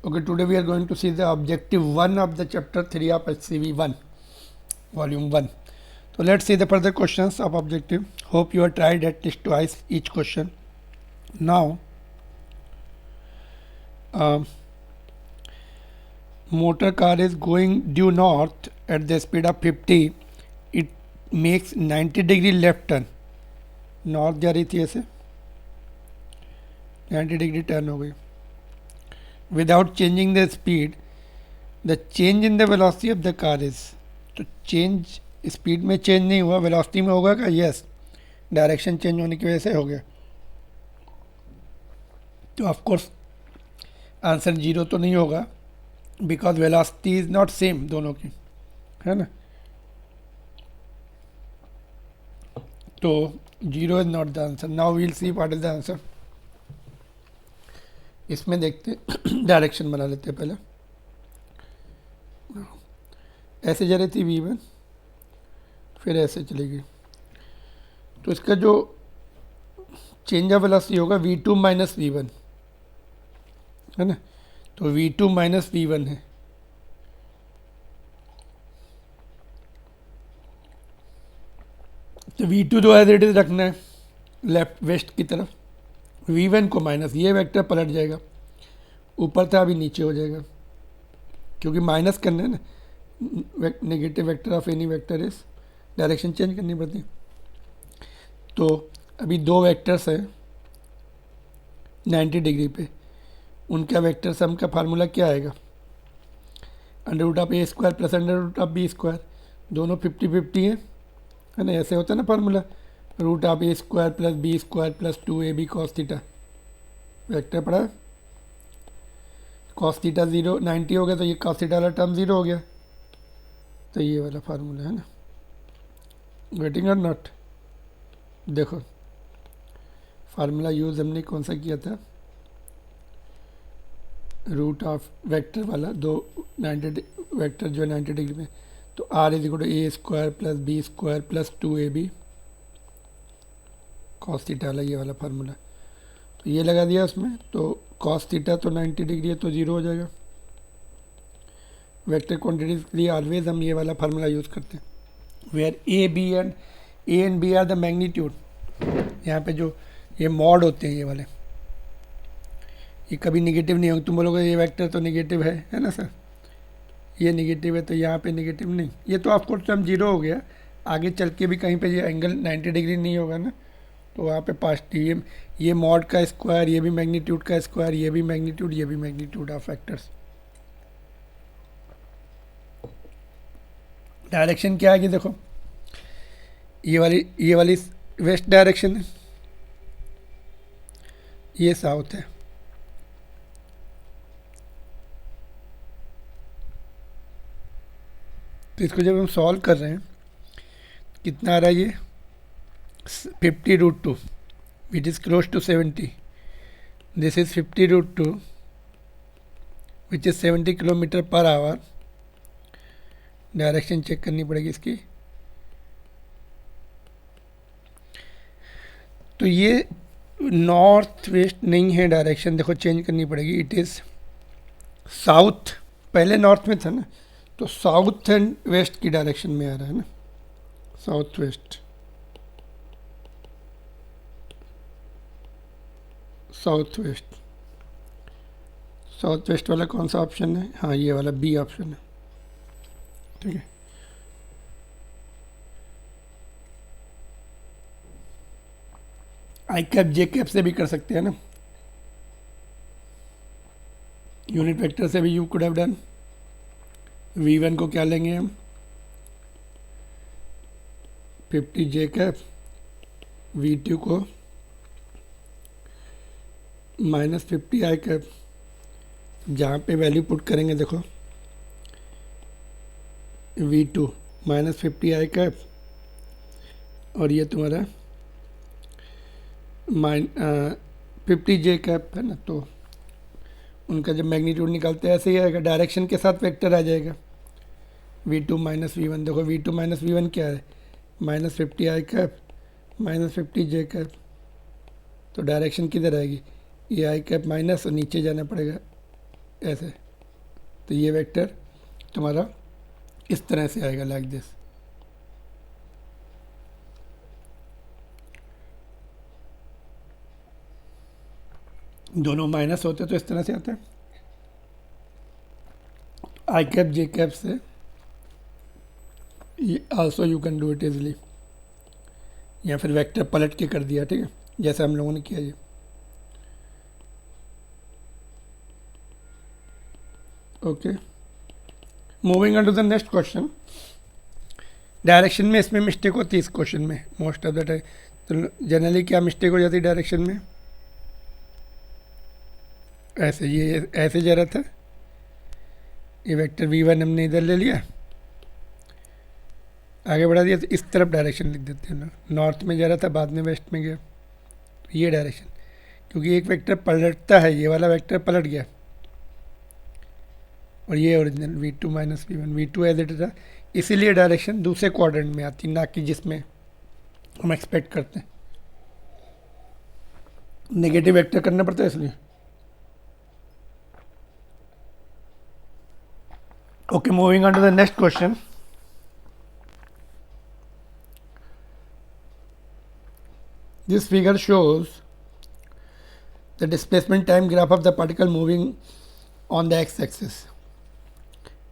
Okay, today we are going to see the objective 1 of the chapter 3 of HCV 1, volume 1. So let's see the further questions of objective. Hope you have tried at least twice each question. Now, motor car is going due north at the speed of 50. It makes 90 degree left turn. North जा रही थी ऐसे 90 degree turn हो गई without changing the speed the change in the velocity of the car is. तो change speed में change नहीं हुआ, वेलोसिटी में होगा क्या? यस, डायरेक्शन चेंज होने की वजह से हो गया. तो ऑफ कोर्स आंसर 0 तो नहीं होगा because velocity is not same दोनों की, है ना. तो 0 is not the answer. Now we'll see what is the answer. इसमें देखते डायरेक्शन बना लेते हैं पहले. ऐसे जा रही थी V1, फिर ऐसे चलेगी. तो इसका जो चेंज ऑफ वेलोसिटी होगा V2 माइनस V1, है ना. तो V2 माइनस V1 है. तो V2 जो एज इट इज रखना है लेफ्ट वेस्ट की तरफ. V1 को माइनस, ये वेक्टर पलट जाएगा, ऊपर था अभी नीचे हो जाएगा क्योंकि माइनस करना है ना. Negative vector of any vector is direction change करनी पड़ती है. तो अभी दो वेक्टर्स हैं 90 डिग्री पे, उनका वेक्टर सम का फार्मूला क्या आएगा? Under root of a square plus under root of b square. दोनों 50-50 है ना. ऐसे होता है ना formula, root of a square plus b square plus 2ab cos theta. Vector पड़ा, कॉस थीटा 0 90 हो गया तो ये कॉस थीटा वाला टर्म 0 हो गया. तो ये वाला फार्मूला है ना. गेटिंग और नॉट. देखो फार्मूला यूज़ हमने कौन सा किया था, रूट ऑफ वेक्टर वाला, दो 90 वेक्टर जो है 90 डिग्री में. तो R is equal to a square plus b square plus 2ab cos theta वाला, ये वाला फार्मूला. तो ये लगा दिया उसमें. तो कॉस थीटा तो 90 डिग्री है तो 0 हो जाएगा. वेक्टर क्वांटिटीज के लिए ऑलवेज हम ये वाला फार्मूला यूज़ करते हैं, where a and B are the magnitude. यहाँ पे जो ये मॉड होते हैं ये वाले, ये कभी निगेटिव नहीं होंगे. तुम बोलोगे ये वेक्टर तो निगेटिव है ना सर, ये निगेटिव है तो यहाँ पे निगेटिव नहीं. ये तो ऑफ कोर्स टर्म 0 हो गया. आगे चल के भी कहीं पे ये एंगल 90 डिग्री नहीं होगा ना, तो वहाँ पे पॉजिटिव. ये मॉड का स्क्वायर, ये भी मैग्नीट्यूड का स्क्वायर, ये भी मैग्नीट्यूड, ये भी मैग्नीट्यूड ऑफ फैक्टर्स. डायरेक्शन क्या आएगी देखो, ये वाली वेस्ट डायरेक्शन है, ये साउथ है. तो इसको जब हम सॉल्व कर रहे हैं कितना आ रहा है ये 50√2 which is close to 70. This is 50√2 which is 70 kilometre per hour. Direction check करनी पड़ेगी इसकी. तो ये नॉर्थ वेस्ट नहीं है डायरेक्शन, देखो चेंज करनी पड़ेगी. इट इज़ साउथ, पहले नॉर्थ में था ना, तो साउथ एंड वेस्ट की डायरेक्शन में आ रहा है ना, साउथ वेस्ट. साउथ वेस्ट वाला कौन सा ऑप्शन है? हाँ, ये वाला बी ऑप्शन है. ठीक है. आई कैप जे कैप से भी कर सकते हैं ना, यूनिट वेक्टर से भी you could have done. V1 को क्या लेंगे हम, 50 जे कैप, V2 को माइनस 50 आई कैप. जहाँ पे वैल्यू पुट करेंगे देखो, V2 माइनस 50 आई कैप और ये तुम्हारा 50 जे कैप है ना. तो उनका जब मैग्नीट्यूड निकालते हैं ऐसे ही आएगा, डायरेक्शन के साथ वेक्टर आ जाएगा. V2 माइनस V1, देखो V2 माइनस V1 क्या है, माइनस 50 आई कैप माइनस 50 जे कैप. तो डायरेक्शन किधर आएगी, ये आई कैप माइनस और नीचे जाना पड़ेगा ऐसे, तो ये वेक्टर तुम्हारा इस तरह से आएगा, लाइक दिस। दोनों माइनस होते तो इस तरह से आता है। आई कैप जे कैप से also you can do it easily, या फिर वेक्टर पलट के कर दिया, ठीक है, जैसे हम लोगों ने किया ये। Okay, moving on to the next question. Direction में इसमें मिस्टेक होती है इस क्वेश्चन में मोस्ट ऑफ द टाइम। तो जनरली क्या मिस्टेक हो जाती है डायरेक्शन में, ऐसे, ये ऐसे जा रहा था, ये वेक्टर v1 हमने इधर ले लिया, आगे बढ़ा दिया, तो इस तरफ डायरेक्शन लिख देते हैं ना, नॉर्थ में जा रहा था बाद में वेस्ट में गया, तो ये डायरेक्शन, क्योंकि एक वेक्टर पलटता है, ये वाला वेक्टर पलट गया, और ये original v2 minus v1, v2 as it था, इसीलिए डायरेक्शन दूसरे क्वाड्रेंट में आती, ना कि जिसमें हम एक्सपेक्ट करते हैं। नेगेटिव वेक्टर करना पड़ता है इसलिए। Okay, moving on to the next question. This figure shows the displacement time graph of the particle moving on the x-axis.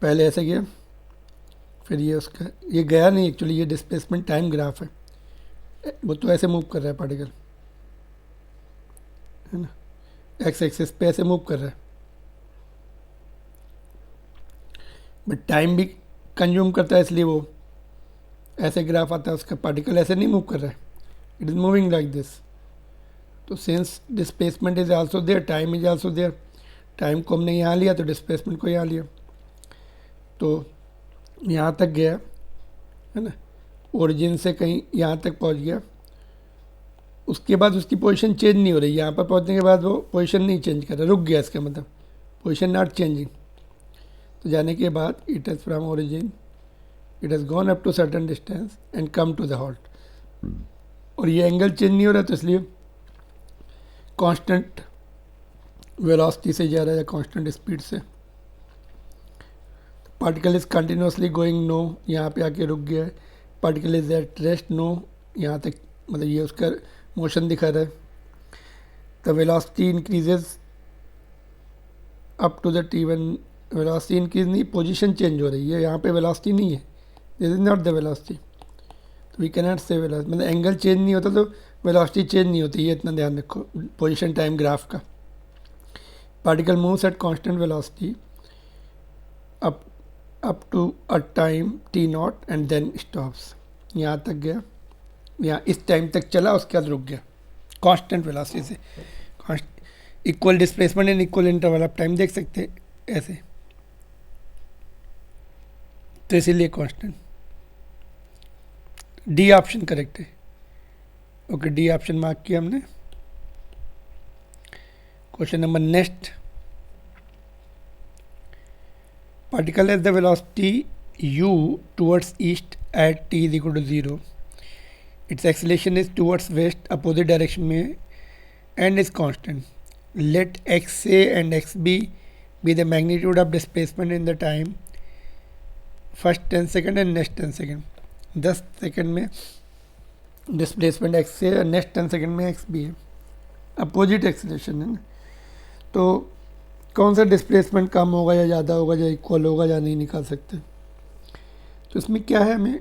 पहले ऐसे किया, फिर ये उसका, ये गया नहीं एक्चुअली, ये डिस्प्लेसमेंट टाइम ग्राफ है, वो तो ऐसे मूव कर रहा है पार्टिकल, है ना, एक्स एक्सिस पे ऐसे मूव कर रहा है, बट टाइम भी कंज्यूम करता है, इसलिए वो ऐसे ग्राफ आता है उसका। पार्टिकल ऐसे नहीं मूव कर रहा है, it is moving like this. तो since displacement is also there, time is also there, time को हमने यहाँ लिया तो डिस्प्लेसमेंट को यहाँ लिया, तो यहाँ तक गया, है ना, ओरिजिन से कहीं यहाँ तक पहुँच गया, उसके बाद उसकी पोजीशन चेंज नहीं हो रही, यहाँ पर पहुँचने के बाद वो पोजीशन नहीं चेंज कर रहा, रुक गया, इसका मतलब पोजीशन नॉट चेंजिंग। तो जाने के बाद it is from origin, it has gone up to certain distance and come to the halt, और ये एंगल चेंज नहीं हो रहा, तो इसलिए कांस्टेंट वेलोसिटी से जा रहा है या कांस्टेंट स्पीड से। Particle is continuously going no, यहाँ पे आके रुक गया है। Particle is at rest no, यहाँ तक, मतलब ये उसका मोशन दिखा रहा है। The velocity increases up to the t1, velocity increase नहीं, पोजीशन चेंज हो रही है, यहाँ पे वेलोसिटी नहीं है, this is not the velocity, तो we can not say velocity, मतलब एंगल चेंज नहीं होता तो वेलोसिटी चेंज नहीं होती, ये इतना ध्यान रखो पोजीशन टाइम ग्राफ का। Particle moves at constant velocity up to a time t nought and then stops, यहाँ तक गया, यहाँ इस टाइम तक चला, उसके बाद रुक गया कांस्टेंट वेलोसिटी से। Equal displacement and equal interval of time देख सकते हैं ऐसे, तो इसीलिए कांस्टेंट। डी ऑप्शन करेक्ट है। ओके, डी ऑप्शन मार्क किया हमने। Question number next, particle at the velocity u towards east at t is equal to 0, its acceleration is towards west opposite direction में and is constant. Let x A and x B be the magnitude of displacement in the time first 10 second and next 10 second. 10 second में displacement x से और next 10 second में x B है, opposite acceleration है ना, तो कौन सा डिस्प्लेसमेंट कम होगा या ज़्यादा होगा या इक्वल होगा या नहीं निकाल सकते। तो इसमें क्या है, हमें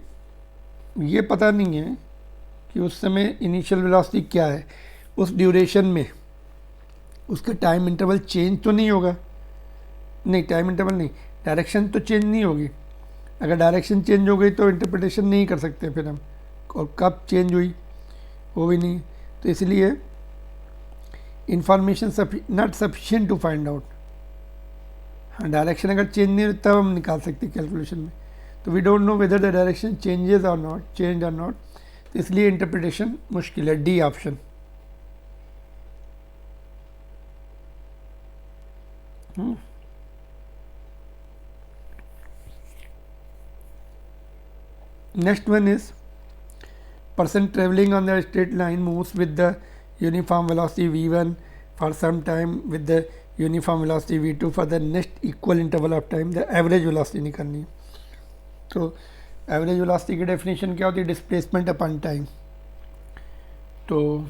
ये पता नहीं है कि उस समय इनिशियल वेलोसिटी क्या है, उस ड्यूरेशन में उसका टाइम इंटरवल चेंज तो नहीं होगा, नहीं टाइम इंटरवल नहीं, डायरेक्शन तो चेंज नहीं होगी। अगर डायरेक्शन चेंज हो गई तो इंटरप्रिटेशन नहीं कर सकते फिर हम, और कब चेंज हुई वो भी नहीं, तो इसलिए information not sufficient to find out. हाँ, डायरेक्शन अगर चेंज नहीं हो तब हम निकाल सकते कैलकुलेशन में, तो we don't know whether the direction changes और नॉट, चेंज और नॉट, तो इसलिए इंटरप्रिटेशन मुश्किल है। D option. Next one is, person traveling on the straight line moves with the uniform velocity v1 for some time with the uniform velocity v2 for the next equal interval of time, the average velocity निकालनी है। तो average velocity की definition क्या होती है? Displacement upon time. तो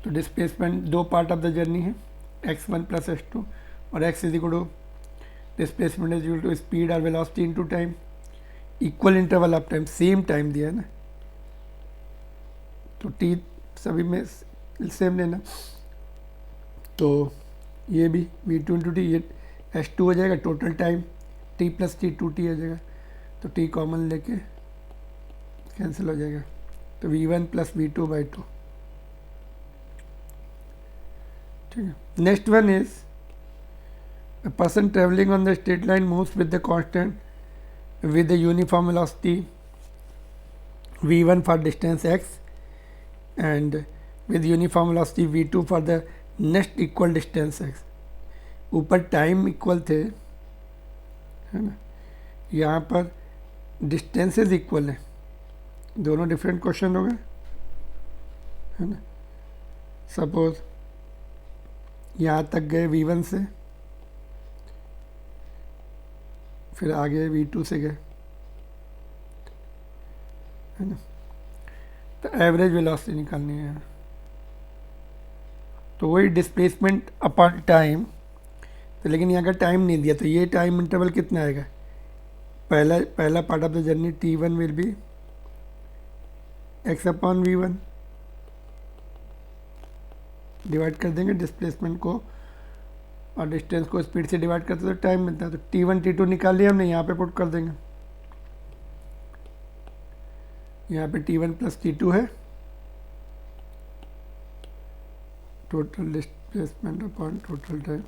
displacement दो part of the journey है, x1 प्लस x2, और x is equal to displacement is equal to speed और velocity into time, equal interval of time, same time दिया है ना, तो t सभी में सेम लेना। तो ये भी v2 इंटू टी, ये h2 हो जाएगा, total time t plus T 2t हो जाएगा, तो t कॉमन लेके कैंसिल हो जाएगा, तो v1 प्लस v2 बाई 2। ठीक है, next one is a person traveling on the straight line moves with the constant with the uniform velocity v1 for distance x and with uniform velocity v2 for the next equal distance x। ऊपर time equal थे, है ना, यहाँ पर distances equal हैं, दोनों different question हो गए, है ना। सपोज यहाँ तक गए v1 से, फिर आगे v2 से गए, है ना, तो एवरेज वेलोसिटी निकालनी है। तो वही डिस्प्लेसमेंट अपॉन टाइम, तो लेकिन यहाँ का टाइम नहीं दिया, तो ये टाइम इंटरवल कितना आएगा? पहला part of the journey t1 will be x upon v1, divide कर देंगे डिस्प्लेसमेंट को और डिस्टेंस को स्पीड से डिवाइड करते तो टाइम मिलता है। तो t1 t2 निकाल लिया हमने, यहाँ पे पुट कर देंगे, यहाँ पे t1 प्लस t2 है, total displacement upon total time,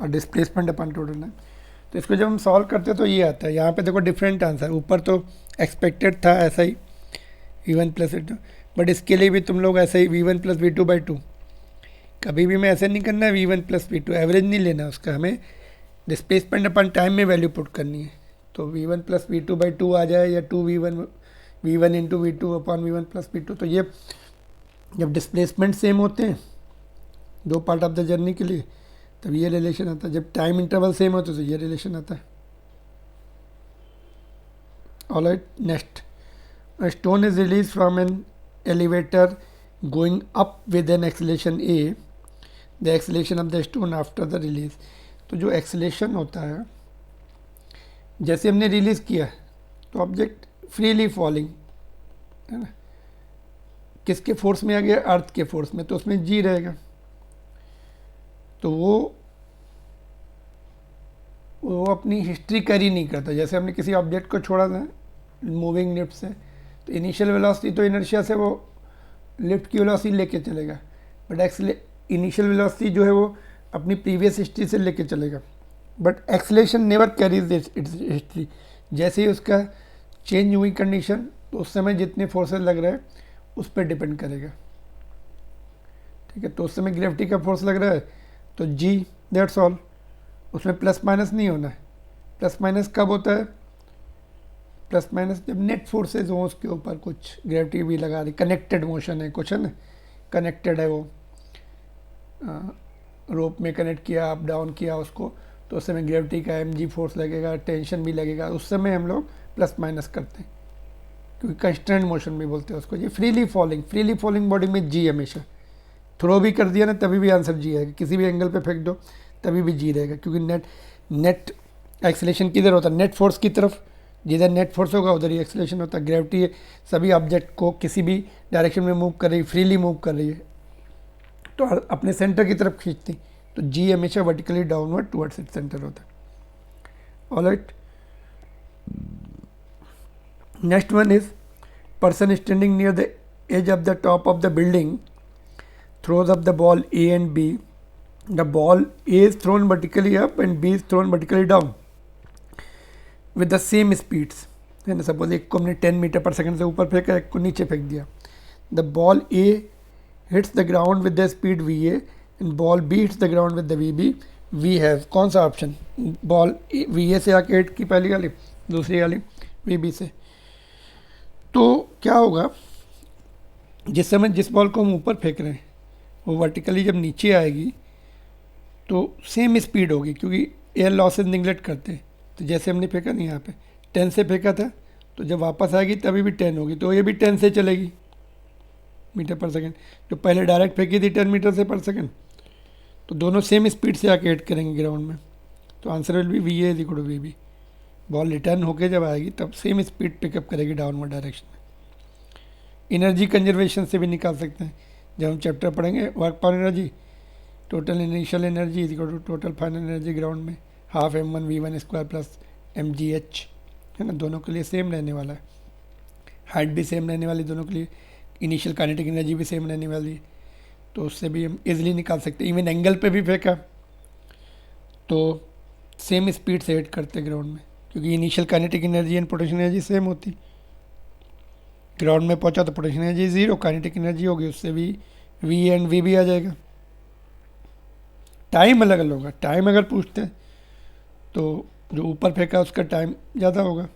और डिस्प्लेसमेंट अपॉन टोटल टाइम। तो इसको जब हम सॉल्व करते हैं तो ये आता है। यहाँ पे देखो डिफरेंट आंसर, ऊपर तो एक्सपेक्टेड था ऐसा ही v1 प्लस v2, बट इसके लिए भी तुम लोग ऐसा ही v1 प्लस v2 बाई 2, कभी भी मैं ऐसे नहीं करना है v1 प्लस v2, एवरेज नहीं लेना उसका, हमें डिस्प्लेसमेंट अपन टाइम में वैल्यू पुट करनी है। तो v1 प्लस v2 बाई 2 आ जाए, या 2 v1 into v2 upon v1 plus v2। तो ये जब डिस्प्लेसमेंट सेम होते हैं दो पार्ट ऑफ द जर्नी के लिए, तब ये रिलेशन आता है। जब टाइम इंटरवल सेम होता है तो ये रिलेशन आता है। Alright, next, a stone is released from an elevator going up with an acceleration a, the acceleration of the stone after the release। तो जो एक्सेलेशन होता है, जैसे हमने रिलीज किया तो ऑब्जेक्ट फ्रीली फॉलिंग, है ना, किसके फोर्स में आ गया? अर्थ के फोर्स में, तो उसमें जी रहेगा। तो वो अपनी हिस्ट्री कैरी नहीं करता। जैसे हमने किसी ऑब्जेक्ट को छोड़ा था मूविंग लिफ्ट से, तो इनिशियल वेलोसिटी तो इनर्शिया से वो लिफ्ट की वेलोसिटी लेके चलेगा, बट इनिशियल वेलोसिटी जो है वो अपनी प्रीवियस हिस्ट्री से लेके चलेगा, but acceleration never carries it's history. जैसे ही उसका चेंज हुई कंडीशन, तो उस समय जितने फोर्सेस लग रहे हैं उस पर डिपेंड करेगा। ठीक है, तो उस समय ग्रेविटी का फोर्स लग रहा है तो जी, दैट्स ऑल, उसमें प्लस माइनस नहीं होना है। प्लस माइनस कब होता है? प्लस माइनस जब नेट फोर्सेज हो उसके ऊपर, कुछ ग्रेविटी भी लगा रही, कनेक्टेड मोशन है कुछ, है ना, कनेक्टेड है वो, रोप में कनेक्ट किया, अप डाउन किया उसको, तो उस समय ग्रेविटी का mg फोर्स लगेगा, टेंशन भी लगेगा, उस समय हम लोग प्लस माइनस करते हैं, क्योंकि कंस्टेंट मोशन भी बोलते हैं उसको। ये फ्रीली फॉलिंग बॉडी में जी हमेशा, थ्रो भी कर दिया ना तभी भी आंसर जी आएगा, किसी भी एंगल पे फेंक दो तभी भी जी रहेगा, क्योंकि नेट एक्सेलेरेशन किधर होता है? नेट फोर्स की तरफ, जिधर नेट फोर्स होगा उधर ही एक्सेलेरेशन होता है। ग्रेविटी सभी ऑब्जेक्ट को किसी भी डायरेक्शन में मूव कर रही है, फ्रीली मूव कर रही है, तो अपने सेंटर की तरफ खींचती, तो जी हमेशा vertically downward towards it centre होता है। Alright, next one is person standing near the edge of the top of the building throws up the ball A and B. The ball A is thrown vertically up and B is thrown vertically down with the same speeds. है ना, suppose एक को हमने 10 metre पर second से ऊपर फेंका, एक को नीचे फेंक दिया। The ball A hits the ground with the speed VA and ball B hits the ground with the VB. V has कौन सा ऑप्शन? बॉल VA से आके हिट की पहली वाली, दूसरी वाली VB से। तो क्या होगा, जिस समय जिस बॉल को हम ऊपर फेंक रहे हैं वो वर्टिकली जब नीचे आएगी तो सेम स्पीड होगी, क्योंकि एयर लॉसेज निगलेक्ट करते हैं। तो जैसे हमने फेंका नहीं, यहाँ पे 10 से फेंका था, तो जब वापस आएगी तभी भी 10 होगी, तो ये भी 10 से चलेगी मीटर पर सेकंड। जो पहले डायरेक्ट फेंकी थी 10 मीटर से पर सेकंड, तो दोनों सेम स्पीड से आके हिट करेंगे ग्राउंड में। तो answer will be v A is equal to v B. Ball return होके जब आएगी तब सेम स्पीड पिकअप करेगी डाउनवर्ड डायरेक्शन में। एनर्जी कंजर्वेशन से भी निकाल सकते हैं, जब हम चैप्टर पढ़ेंगे work power energy, total initial energy is equal to total final energy ground में half m1v1 square plus mgh, है ना। दोनों के लिए सेम रहने वाला है, हाइट भी सेम रहने वाली दोनों के लिए, इनिशियल काइनेटिक एनर्जी भी सेम रहने वाली है, तो उससे भी हम इजीली निकाल सकते हैं। इवन एंगल पे भी फेंका तो सेम स्पीड से हिट करते ग्राउंड में, क्योंकि initial kinetic energy and potential energy same होती। ग्राउंड में पहुंचा तो पोटेंशियल एनर्जी 0, काइनेटिक एनर्जी होगी, उससे भी वी एंड वी भी आ जाएगा। टाइम अलग अलग होगा, टाइम अगर पूछते हैं तो जो ऊपर फेंका उसका टाइम ज़्यादा होगा।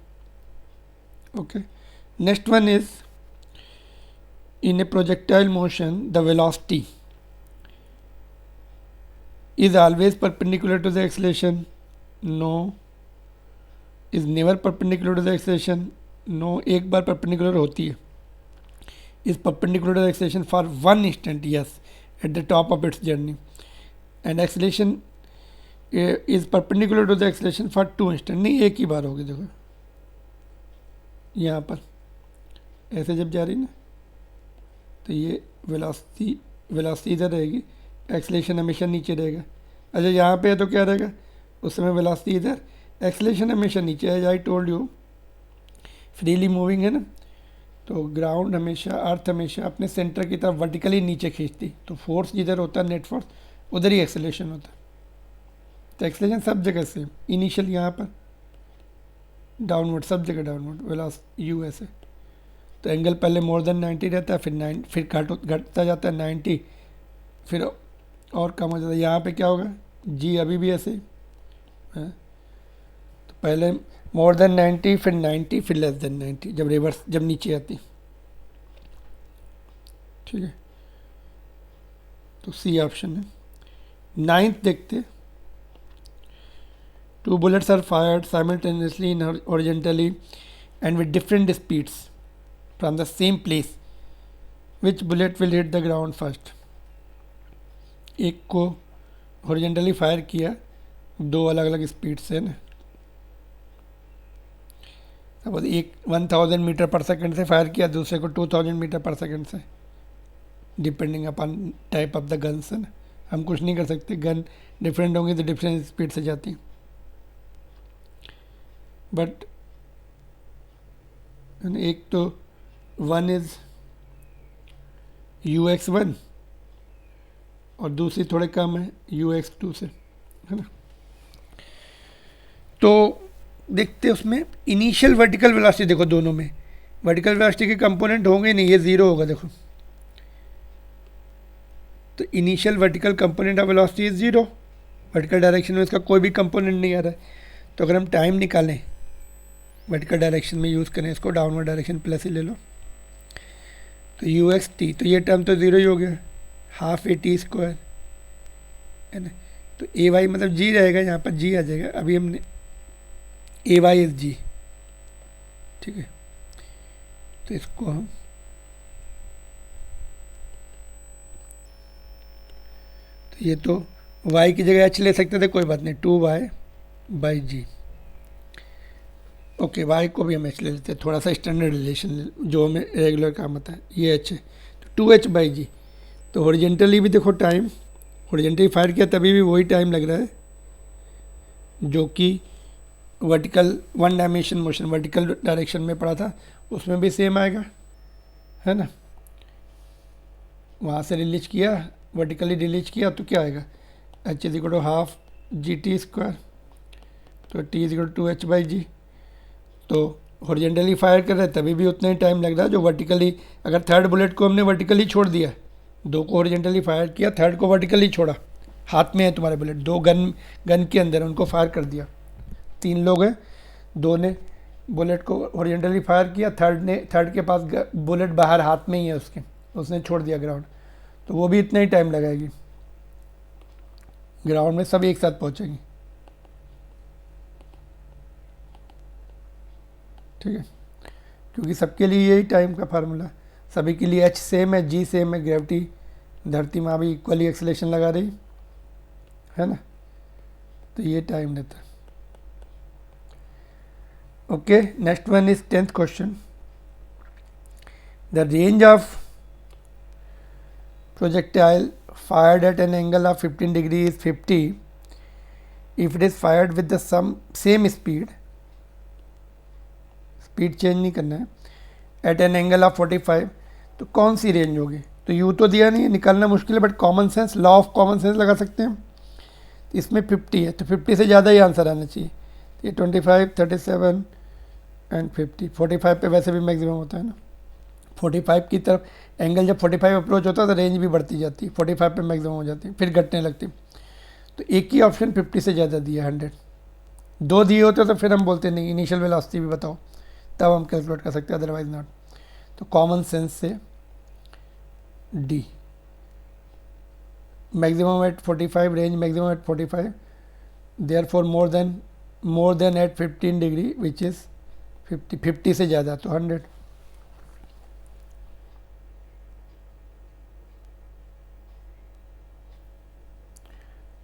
Okay, next one is in a projectile motion the velocity is always perpendicular to the acceleration, no, is never perpendicular to the acceleration, no, एक बार perpendicular होती है, is perpendicular to the acceleration for one instant, yes, at the top of its journey, and acceleration is perpendicular to the acceleration for 2 instant, नहीं एक ही बार होगी। देखो यहाँ पर ऐसे जब जा रही ना, तो ये वेलोसिटी इधर रहेगी, एक्सेलेरेशन हमेशा नीचे रहेगा। अच्छा यहाँ पे है तो क्या रहेगा, उस समय वेलोसिटी इधर, एक्सेलेरेशन हमेशा नीचे है। I told you freely moving है ना, तो ग्राउंड हमेशा, अर्थ हमेशा अपने सेंटर की तरफ वर्टिकली नीचे खींचती, तो फोर्स जिधर होता है नेट फोर्स, उधर ही एक्सेलेरेशन होता है। तो एक्सेलेरेशन सब जगह सेम, इनिशियल यहाँ पर डाउनवर्ड, सब जगह डाउनवर्ड, वेलोसिटी यू ऐसे। तो एंगल पहले मोर देन 90 रहता है, फिर घटता जाता है 90, फिर और कम हो जाता है। यहाँ पे क्या होगा, जी अभी भी ऐसे है, तो पहले मोर देन 90, फिर 90, फिर लेस देन 90, जब रिवर्स, जब नीचे आती। ठीक है, तो सी ऑप्शन है। 9th देखते, 2 bullets are fired simultaneously in horizontally and with different speeds from the same place, which bullet will hit the ground first? एक को हॉरिजॉन्टली फायर किया 2 अलग अलग स्पीड से ना, सपोज एक 1000 मीटर पर सेकंड से फायर किया, दूसरे को 2000 मीटर पर सेकंड से, depending upon type of the gun से ना। हम कुछ नहीं कर सकते, गन डिफरेंट होंगी तो डिफरेंट स्पीड से जाती। बट एक तो वन इज UX1 और दूसरी थोड़े कम है UX2 से, है ना। तो देखते उसमें इनिशियल वर्टिकल वेलोसिटी, देखो दोनों में वर्टिकल वेलोसिटी के कंपोनेंट होंगे नहीं, ये 0 होगा। देखो तो initial vertical component of velocity is 0, vertical direction में इसका कोई भी कंपोनेंट नहीं आ रहा है। तो अगर हम टाइम निकालें वर्टिकल डायरेक्शन में यूज़ करें इसको, डाउनवर्ड डायरेक्शन प्लस ही ले लो, तो UXT, तो ये टर्म तो 0 ही हो गया, हाफ AT स्क्वायर, है ना। तो AY मतलब G रहेगा, यहाँ पर G आ जाएगा। अभी हमने AY इज G, ठीक है, तो इसको हम तो ये तो Y की जगह H ले सकते थे, कोई बात नहीं, 2Y/G। ओके, Y को भी हम H ले लेते हैं, थोड़ा सा स्टैंडर्ड रिलेशन जो हमें रेगुलर काम आता है, ये H है, तो 2H/G। तो हॉरिजॉन्टली भी देखो टाइम, हॉरिजॉन्टली फायर किया तभी भी वही टाइम लग रहा है जो कि vertical one dimension motion vertical direction में पड़ा था, उसमें भी सेम आएगा, है ना। वहाँ से रिलीज किया, वर्टिकली रिलीज किया तो क्या आएगा, H is equal to half GT square, तो T is equal to 2H/G। तो हॉरिजॉन्टली फायर कर रहे हैं तभी भी उतना ही टाइम लग रहा है जो वर्टिकली, अगर थर्ड बुलेट को हमने वर्टिकली छोड़ दिया, 2 को हॉरिजॉन्टली फायर किया, थर्ड को वर्टिकली छोड़ा, हाथ में है तुम्हारे बुलेट, 2 गन के अंदर उनको फायर कर दिया, 3 लोग हैं, 2 ने बुलेट को हॉरिजॉन्टली फायर किया, थर्ड के पास बुलेट बाहर हाथ में ही है उसके, उसने छोड़ दिया ग्राउंड, तो वो भी इतना ही टाइम लगाएगी, ग्राउंड में सब एक साथ पहुंचेंगे। ठीक है, क्योंकि सबके लिए यही टाइम का फार्मूला, सभी के लिए h सेम है, g सेम है, ग्रेविटी धरती में भी इक्वली एक्सेलेरेशन लगा रही है ना, तो ये टाइम देता है। Okay, next one is 10th question. The range of projectile fired at an angle of 15 degree is 50 if it is fired with the same speed change नहीं करना है, at an angle of 45, तो कौन सी range होगी? तो you तो दिया नहीं है, निकालना मुश्किल है, but common sense, law of common sense लगा सकते हैं। इसमें 50 है तो 50 से ज़्यादा ही आंसर आना चाहिए। ये 25, 37 एंड 50, 45 पे वैसे भी मैक्सिमम होता है ना। 45 की तरफ एंगल जब 45 अप्रोच होता है तो रेंज भी बढ़ती जाती है, 45 पे मैक्सिमम हो जाती है, फिर घटने लगती है। तो एक ही ऑप्शन 50 से ज़्यादा दिया, 100। दो दिए होते तो फिर हम बोलते नहीं इनिशियल वेलोसिटी भी बताओ, तब हम कैलकुलेट कर सकते हैं, अदरवाइज नॉट। तो कॉमन सेंस से D, maximum at 45, range maximum at 45, therefore more than at 15 degree which is 50 से ज़्यादा तो 100।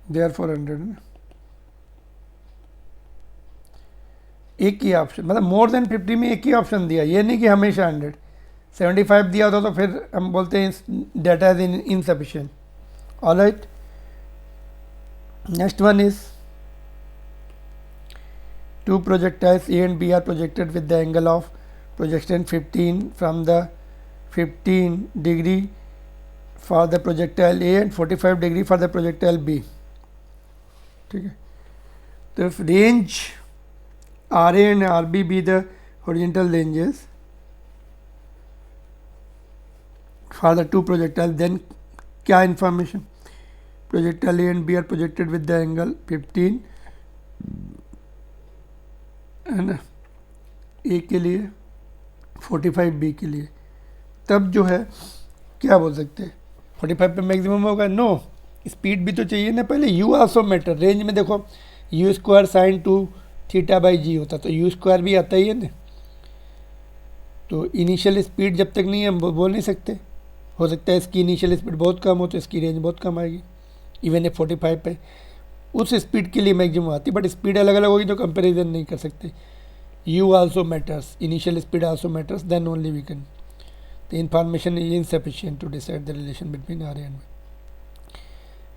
देयरफॉर 100 एक ही ऑप्शन, मतलब मोर देन 50 में एक ही ऑप्शन दिया, ये नहीं कि हमेशा 100। 75 दिया होता तो फिर हम बोलते हैं data is insufficient. Alright, next one is two projectiles A and B are projected with the angle of projection 15 from the 15 degree for the projectile A and 45 degree for the projectile B। ठीक है, तो if range RA and RB be the horizontal ranges for the two projectiles, then क्या information? Projectile A and B are projected with the angle 15 है ना, ए के लिए 45 B के लिए, तब जो है क्या बोल सकते हैं 45 पे मैक्सिमम होगा? नो, स्पीड भी तो चाहिए ना पहले। यू आल्सो मैटर, रेंज में देखो u square sine 2 theta by g होता, तो यू स्क्वायर भी आता ही है ना। तो इनिशियल स्पीड जब तक नहीं है हम बोल नहीं सकते, हो सकता है इसकी इनिशियल स्पीड बहुत कम हो तो इसकी रेंज बहुत कम आएगी, इवन ये 45 पे उस स्पीड के लिए मैक्सिमम आती, बट स्पीड अलग अलग होगी तो कंपैरिजन नहीं कर सकते। U also matters, initial speed also matters, then only we can, the information is insufficient to decide the relation between R and B.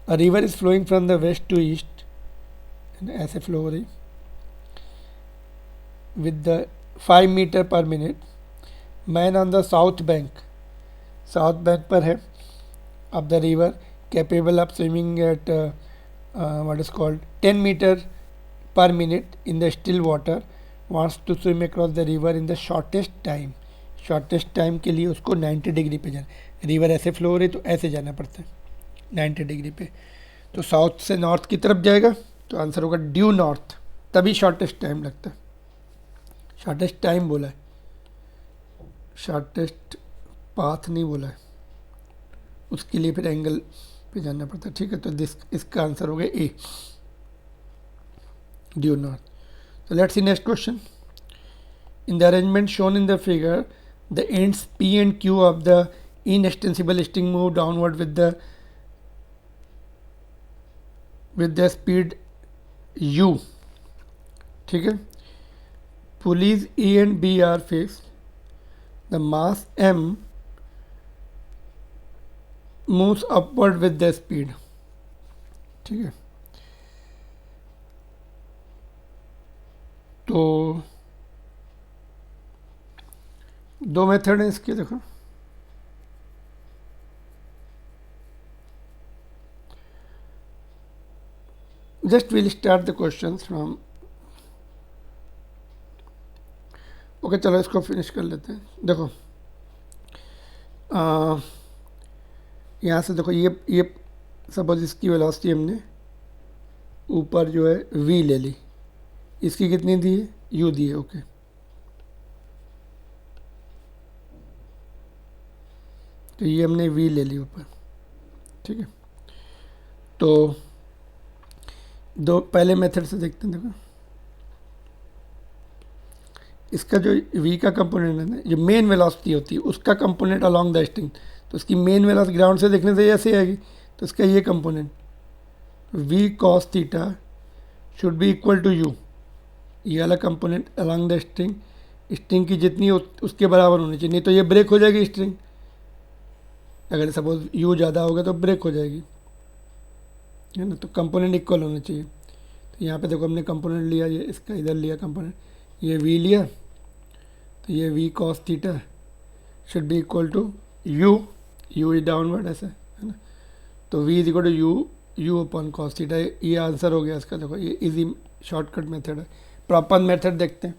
A river is flowing from the west to east, ऐसे flow हो रही with the 5 metre पर minute. Man on the south bank पर है of the river, capable of swimming at what is called 10 meter per minute in the still water, wants to swim across the river in the shortest time। Shortest time के लिए उसको 90 degree पे जाना, river ऐसे flow हो रही तो ऐसे जाना पड़ता है 90 डिग्री पे, तो साउथ से नॉर्थ की तरफ जाएगा तो आंसर होगा ड्यू नॉर्थ, तभी शॉर्टेस्ट टाइम लगता है। शॉर्टेस्ट टाइम बोला है, शॉर्टेस्ट पाथ नहीं बोला है, उसके लिए फिर एंगल पे जाना पड़ता है। ठीक है, तो इसका आंसर हो गया ए, ड्यू नॉर्थ। तो let's see next question. In the arrangement shown in the figure, the ends P and Q of the inextensible string move downward with the speed u। ठीक है, pulleys A and B are fixed, the mass m moves upward with the speed। ठीक है, तो दो method है इसके, देखो just will start the questions from, okay चलो इसको फिनिश कर लेते हैं। देखो यहाँ से देखो ये सपोज इसकी वेलोसिटी हमने ऊपर जो है v ले ली, इसकी कितनी दी है? u दी है। ओके, तो ये हमने v ले ली ऊपर, ठीक है, तो दो पहले मेथड से देखते हैं। देखो इसका जो v का कंपोनेंट है ना, जो मेन वेलोसिटी होती है उसका कंपोनेंट अलोंग द स्ट्रिंग, तो इसकी मेन वेलोसिटी ग्राउंड से देखने से ऐसे आएगी, तो इसका ये component v cos theta should be equal to u, ये वाला component along the string, string की जितनी उसके बराबर होनी चाहिए, नहीं तो ये ब्रेक हो जाएगी स्ट्रिंग, अगर सपोज u ज़्यादा होगा तो ब्रेक हो जाएगी, है ना। तो कंपोनेंट इक्वल होना चाहिए। तो यहाँ पे देखो हमने कंपोनेंट लिया, ये इसका इधर लिया कंपोनेंट, ये v लिया, तो ये v cos theta should be equal to u is downward ऐसा, है ना। तो v is equal to u upon cos theta, ये आंसर हो गया इसका। देखो ये इजी शॉर्टकट मेथड है। प्रॉपर मेथड देखते हैं।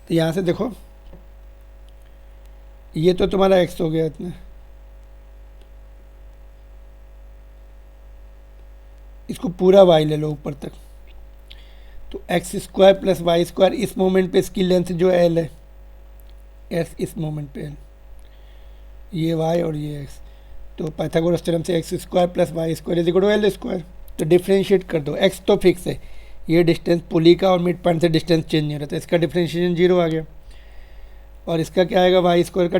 तो यहाँ से देखो ये तो तुम्हारा x हो गया इतना, इसको पूरा y ले लो ऊपर तक, तो x square plus y square, इस मोमेंट पे इसकी लेंथ जो l है, s इस मोमेंट पे l, ये y और ये x, तो पाइथागोरस थ्योरम से x square plus y square is equal to l square. तो डिफ्रेंशिएट कर दो, x तो फिक्स है, ये डिस्टेंस पुली का और मिड पॉइंट से डिस्टेंस चेंज नहीं रहता, इसका डिफ्रेंशिएशन 0 आ गया। और इसका क्या आएगा, वाई स्क्वायर का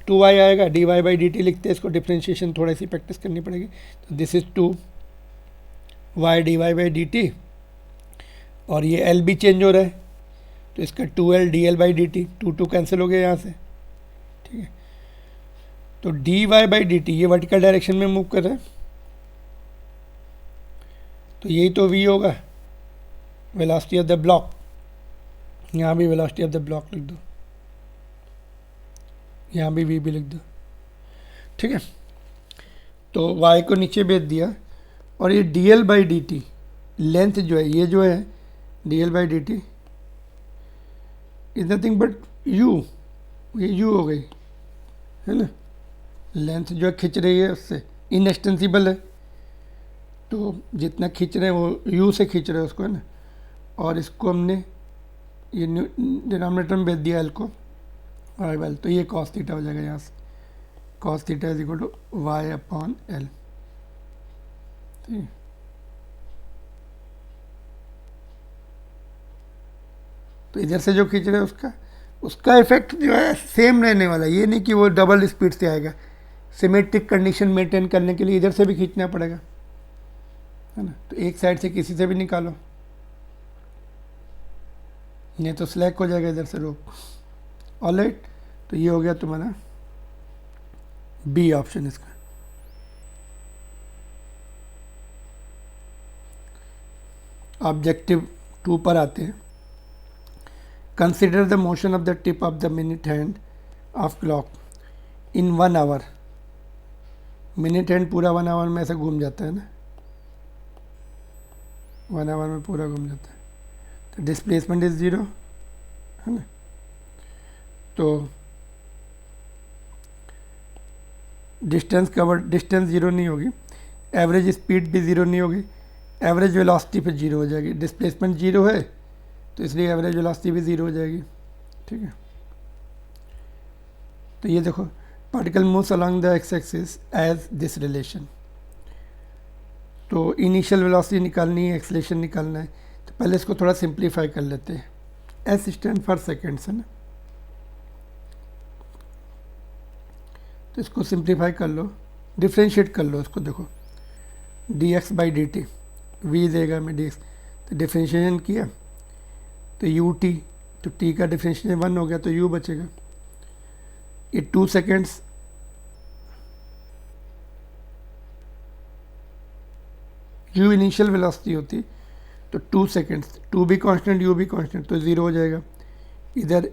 2y आएगा, dy बाई dt लिखते हैं इसको, डिफ्रेंशिएशन थोड़ी सी प्रैक्टिस करनी पड़ेगी। तो this is 2y dy by dt, और ये l भी चेंज हो रहा है, तो इसका 2l dl by dt, 2 cancel हो गया यहाँ से, ठीक है। तो dy बाई dt ये वर्टिकल डायरेक्शन में मूव कर रहा है, तो यही तो v होगा, वेलोसिटी ऑफ द ब्लॉक। यहाँ भी वेलोसिटी ऑफ द ब्लॉक लिख दो, यहाँ भी v भी लिख दो, ठीक है। तो y को नीचे भेज दिया, और ये dl बाई dt लेंथ जो है, ये जो है dl by dt is nothing but u, ये u हो गई, है ना। लेंथ जो है खिंच रही है उससे, इनएक्सटेंसिबल है, तो जितना खींच रहे हैं वो u से खींच रहे हैं उसको, है ना। और इसको हमने ये डिनोमिनेटर में भेज दिया l को, और वेल तो ये cos थीटा हो जाएगा यहाँ से, cos theta is equal to y upon l, ठीक है। तो इधर से जो खींच रहे हैं उसका इफेक्ट जो है सेम रहने वाला है, ये नहीं कि वो डबल स्पीड से आएगा। सिमेट्रिक कंडीशन मेंटेन करने के लिए इधर से भी खींचना पड़ेगा, है ना। तो एक साइड से किसी से भी निकालो, नहीं तो स्लैक हो जाएगा इधर से रोप। ऑलराइट, तो ये हो गया तुम्हारा बी ऑप्शन इसका। ऑब्जेक्टिव 2 पर आते हैं। Consider the motion of the tip of the minute hand of clock in 1 hour. Minute hand पूरा 1 आवर में ऐसे घूम जाता है ना, 1 आवर में पूरा घूम जाता है, तो डिस्प्लेसमेंट इज 0, है ना। तो डिस्टेंस कवर, डिस्टेंस 0 नहीं होगी, एवरेज स्पीड भी 0 नहीं होगी, एवरेज वेलोसिटी पे 0 हो जाएगी। डिस्प्लेसमेंट 0 है तो इसलिए एवरेज वेलोसिटी भी 0 हो जाएगी, ठीक है। तो ये देखो, particle moves along the x axis as this relation. तो इनिशियल वेलोसिटी निकालनी है, एक्सेलरेशन निकालना है, तो पहले इसको थोड़ा सिंप्लीफाई कर लेते हैं। एस स्टैंड फॉर सेकेंड्स, है ना, तो इसको सिंप्लीफाई कर लो, डिफ्रेंशिएट कर लो इसको। देखो d x by d t, v देगा हमें डी एक्स, तो डिफ्रेंशिएशन किया तो यू टी, तो टी का डिफ्रेंशिएशन 1 हो गया, तो यू बचेगा। ये 2 सेकेंड्स, यू इनिशियल वेलोसिटी होती, तो 2 सेकेंड्स, 2 भी कांस्टेंट यू भी कांस्टेंट, तो 0 हो जाएगा। इधर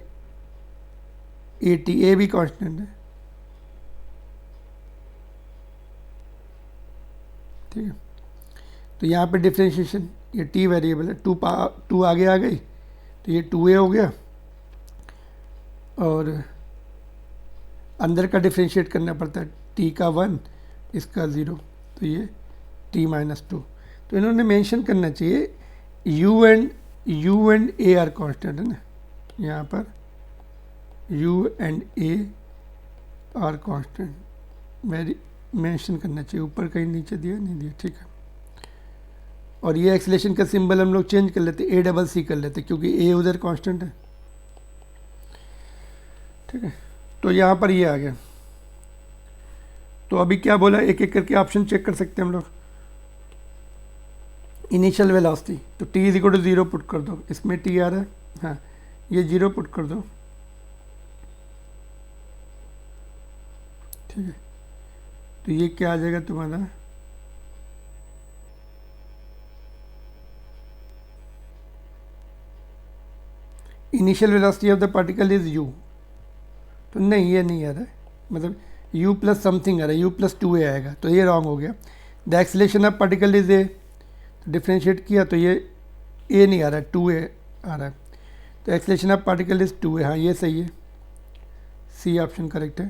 ए टी, ए भी कांस्टेंट है, ठीक है। तो यहाँ पे डिफ्रेंशिएशन, ये टी वेरिएबल है, 2 आगे आ गई तो ये 2a हो गया, और अंदर का डिफ्रेंशिएट करना पड़ता है, t का 1 इसका 0, तो ये t माइनस 2। तो इन्होंने मेंशन करना चाहिए u and a are constant, है ना, यहाँ पर u and a are constant, very mention करना चाहिए, ऊपर कहीं नीचे दिया नहीं दिया, ठीक है। और ये एक्सेलेरेशन का सिंबल हम लोग चेंज कर लेते, ए डबल सी कर लेते, क्योंकि ए उधर कांस्टेंट है, ठीक है। तो यहाँ पर ये आ गया। तो अभी क्या बोला, एक एक करके ऑप्शन चेक कर सकते हैं हम लोग। इनिशियल वेलोसिटी, तो t is equal to 0 put कर दो, इसमें t आ रहा है, हाँ ये 0 पुट कर दो, ठीक है। तो ये क्या आ जाएगा तुम्हारा, initial velocity of the particle is u। तो नहीं, ये नहीं आ रहा है, मतलब u प्लस समथिंग आ रहा है, u प्लस 2a आएगा, तो ये रॉन्ग हो गया। The acceleration of particle is a, तो डिफ्रेंशिएट किया तो ये a नहीं आ रहा है, 2a आ रहा है, तो acceleration of particle is 2a, हाँ ये सही है, सी ऑप्शन करेक्ट है।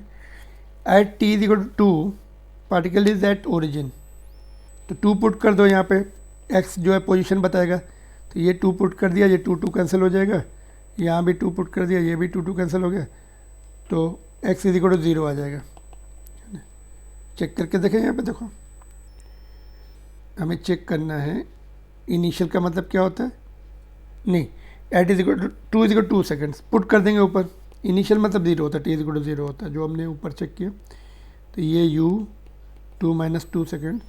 At t is equal to 2 particle is at origin, तो 2 पुट कर दो यहाँ पे, x जो है पोजीशन बताएगा, तो ये 2 पुट कर दिया, ये 2 2 कैंसिल हो जाएगा, यहाँ भी 2 पुट कर दिया, ये भी 2 2 कैंसिल हो गया, तो x इज इक्वल टू 0 आ जाएगा। चेक करके देखें, यहाँ पे देखो, हमें चेक करना है इनिशियल का मतलब क्या होता है, नहीं at is equal to 2 is equal to 2 seconds put कर देंगे ऊपर, इनिशियल मतलब 0 होता है, t इज इक्वल टू 0 होता है, जो हमने ऊपर चेक किया। तो ये u 2 माइनस 2 सेकेंड,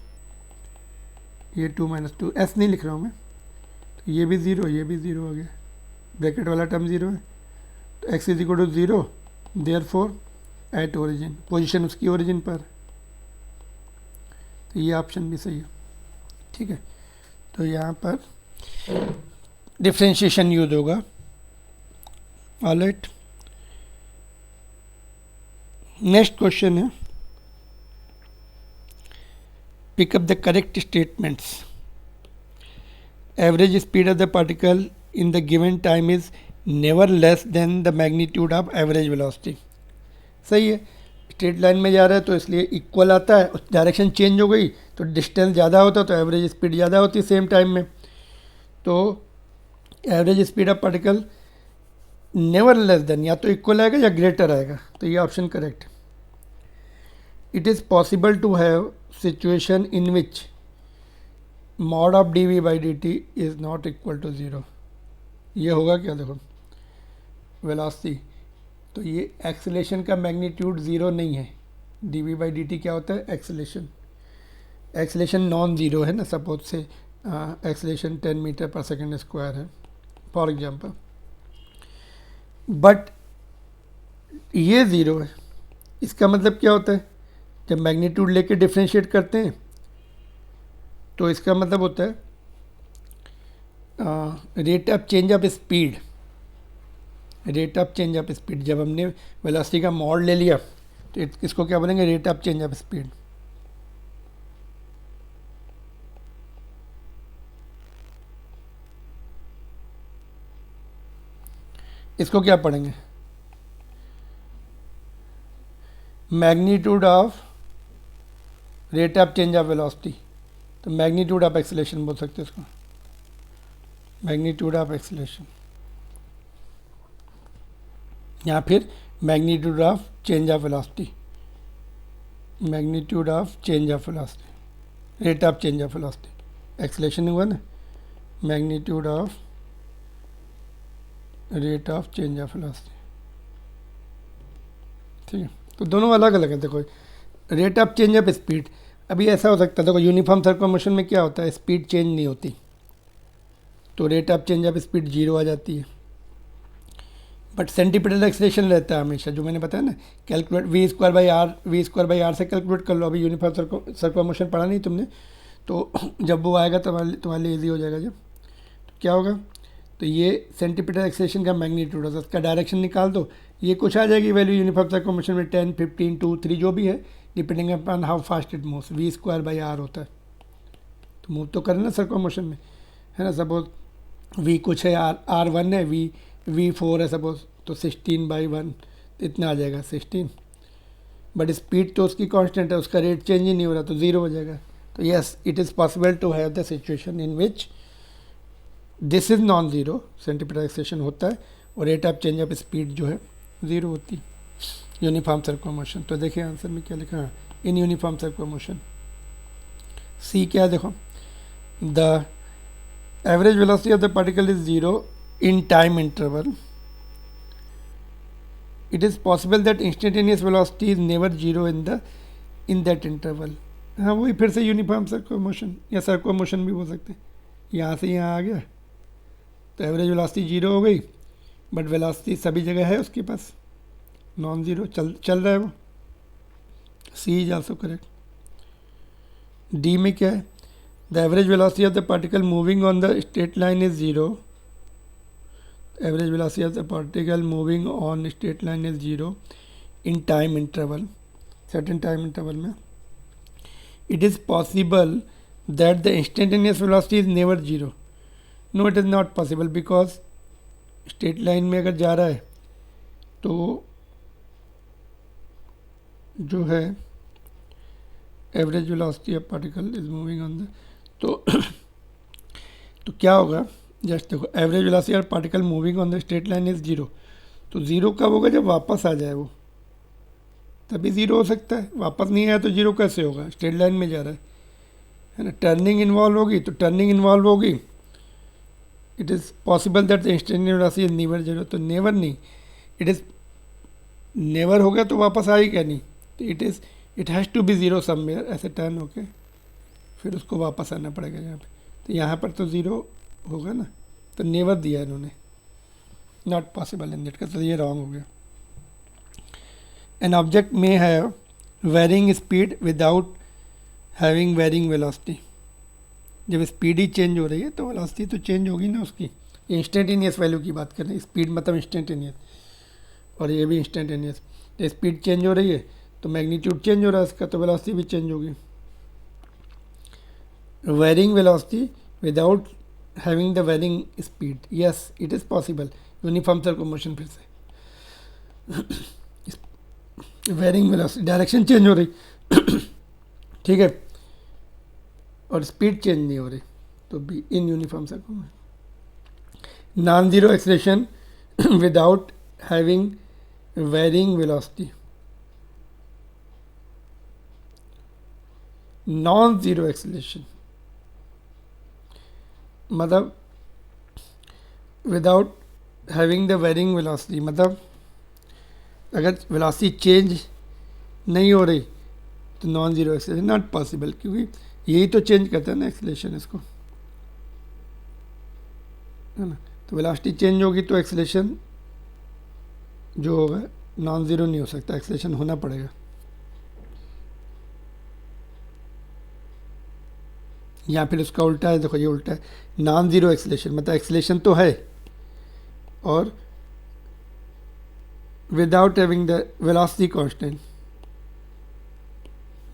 ये 2 माइनस 2, s नहीं लिख रहा हूँ मैं, तो ये भी 0, ये भी 0 हो गया, ब्रैकेट वाला टर्म 0 है, तो x is equal to 0, therefore at origin, position उसकी ओरिजिन पर, तो ये ऑप्शन भी सही है, ठीक है। तो यहाँ पर डिफ्रेंशिएशन यूज होगा, ऑलराइट। नेक्स्ट क्वेश्चन है, pick up the correct statements. Average speed of the particle in the given time is never less than the magnitude of average velocity. सही है, स्ट्रेट लाइन में जा रहा है तो इसलिए इक्वल आता है, डायरेक्शन चेंज हो गई तो डिस्टेंस ज़्यादा होता है, तो एवरेज स्पीड ज़्यादा होती है सेम टाइम में। तो average speed of particle never less than, या तो इक्वल आएगा या ग्रेटर आएगा, तो ये option correct. It is possible to have situation in which mod of d v by d t is not equal to 0। ये होगा क्या, देखो वेलोसिटी, तो ये एक्सेलेरेशन का मैग्नीट्यूड 0 नहीं है, d v by d t क्या होता है, एक्सेलेरेशन, एक्सेलेरेशन नॉन ज़ीरो है ना, सपोज से एक्सेलेरेशन 10 मीटर पर सेकेंड स्क्वायर है फॉर एग्जांपल, बट ये 0 है। इसका मतलब क्या होता है, जब मैग्नीट्यूड लेके डिफ्रेंशिएट करते हैं तो इसका मतलब होता है rate of change of speed, rate of change of speed, जब हमने वेलोसिटी का मॉड ले लिया तो इसको क्या बोलेंगे, rate of change of speed. इसको क्या पढ़ेंगे, magnitude of rate of change of velocity, तो मैग्नीट्यूड ऑफ एक्सेलेरेशन बोल सकते हैं इसको, मैग्नीट्यूड ऑफ एक्सेलेरेशन, या फिर magnitude of change of velocity, magnitude of change of velocity, rate of change of velocity, acceleration हुआ ना, magnitude of rate of change of velocity, ठीक है। तो दोनों अलग अलग है, देखो rate of change of speed, अभी ऐसा हो सकता है, देखो यूनिफॉर्म सर्कुलर मोशन में क्या होता है, स्पीड चेंज नहीं होती, तो rate of change of speed 0 आ जाती है, बट सेंटीपिटल एक्सेलेरेशन रहता है हमेशा, जो मैंने बताया ना, calculate v square by r से कैलकुलेट कर लो। अभी यूनिफॉर्म सर्कुलर मोशन पढ़ा नहीं तुमने, तो जब वो आएगा तुम्हारे लिए ईजी हो जाएगा। जब तो क्या होगा, तो ये सेंटीपिटल एक्सेलेरेशन का मैग्नीट्यूड होता है, उसका डायरेक्शन निकाल दो, ये कुछ आ जाएगी वैल्यू यूनिफॉर्म सर्कुलर मोशन में 10, 15, 2, 3 जो भी है, depending upon how fast it moves, v square by r होता है। तो मूव तो करें ना सर्कुलर मोशन में, है ना, सपोज वी कुछ है, आर 1 है, वी 4 है सपोज, तो 16/1 इतना आ जाएगा 16, बट स्पीड तो उसकी कांस्टेंट है, उसका रेट चेंज ही नहीं हो रहा, तो 0 हो जाएगा। तो yes, it is possible to have the situation in which this is non zero, centripetal acceleration होता है और rate of change of speed जो है 0 होती है यूनिफॉर्म सर्कुलर मोशन। तो देखिए आंसर में क्या लिखा है, इन यूनिफॉर्म सर्कुलर मोशन। सी क्या है देखो, the average velocity of the particle is 0 in time interval. It is possible that instantaneous velocity is never 0 in that interval. हाँ वही फिर से यूनिफॉर्म सर्कुलर मोशन या सर्कुलर मोशन भी बोल सकते हैं। यहाँ से यहाँ आ गया तो एवरेज वेलोसिटी 0 हो गई, बट वेलोसिटी सभी जगह है उसके पास, नॉन ज़ीरो चल रहा है वो। C is also correct. D में क्या है, the average velocity of the particle moving on the straight line is 0। Average velocity of the particle moving on straight line is 0 in time interval, certain time interval में। It is possible that the instantaneous velocity is never 0। No it is not possible, because straight line में अगर जा रहा है तो जो है average velocity of particle is moving on the, तो क्या होगा, जस्ट देखो average velocity of particle moving on the straight line is 0। तो 0 कब होगा, जब वापस आ जाए वो, तभी 0 हो सकता है। वापस नहीं आया तो 0 कैसे होगा, स्ट्रेट लाइन में जा रहा है ना। टर्निंग इन्वॉल्व होगी तो टर्निंग इन्वॉल्व होगी। It is possible that the instantaneous velocity is never 0, तो नेवर नहीं, इट इज़ नेवर हो गया तो वापस आएगा नहीं, तो it has to be 0 somewhere, ऐसे टर्न होके फिर उसको वापस आना पड़ेगा यहाँ पे। तो यहाँ पर तो 0 होगा ना, तो नेवर दिया इन्होंने, not possible in that case, तो ये रॉन्ग हो गया। An object may have varying speed without having varying velocity. जब स्पीड ही चेंज हो रही है तो वेलोसिटी तो चेंज होगी ना उसकी। इंस्टेंटेनियस वैल्यू की बात कर रहे हैं, स्पीड मतलब इंस्टेंटेनियस, और ये भी इंस्टेंटेनियस। तो स्पीड चेंज हो रही है तो मैग्नीट्यूड चेंज हो रहा है इसका, तो वेलोसिटी भी चेंज होगी। Varying velocity without having the varying speed, yes it is possible. Uniform circular motion फिर से वेरिंग वेलोसिटी, डायरेक्शन चेंज हो रही ठीक है, और स्पीड चेंज नहीं हो रही, तो B in uniform circular motion. Non zero acceleration without having varying velocity, non zero acceleration मतलब without having the varying velocity, मतलब अगर वेलोसिटी चेंज नहीं हो रही तो non zero acceleration not possible, क्योंकि यही तो चेंज करता है ना एक्सेलरेशन इसको, है ना। तो वेलोसिटी चेंज होगी तो एक्सेलरेशन जो होगा नॉन ज़ीरो नहीं हो सकता, एक्सेलरेशन होना पड़ेगा। या फिर उसका उल्टा है, देखो ये उल्टा है, नॉन ज़ीरो एक्सेलरेशन मतलब एक्सेलरेशन तो है और without having the velocity constant,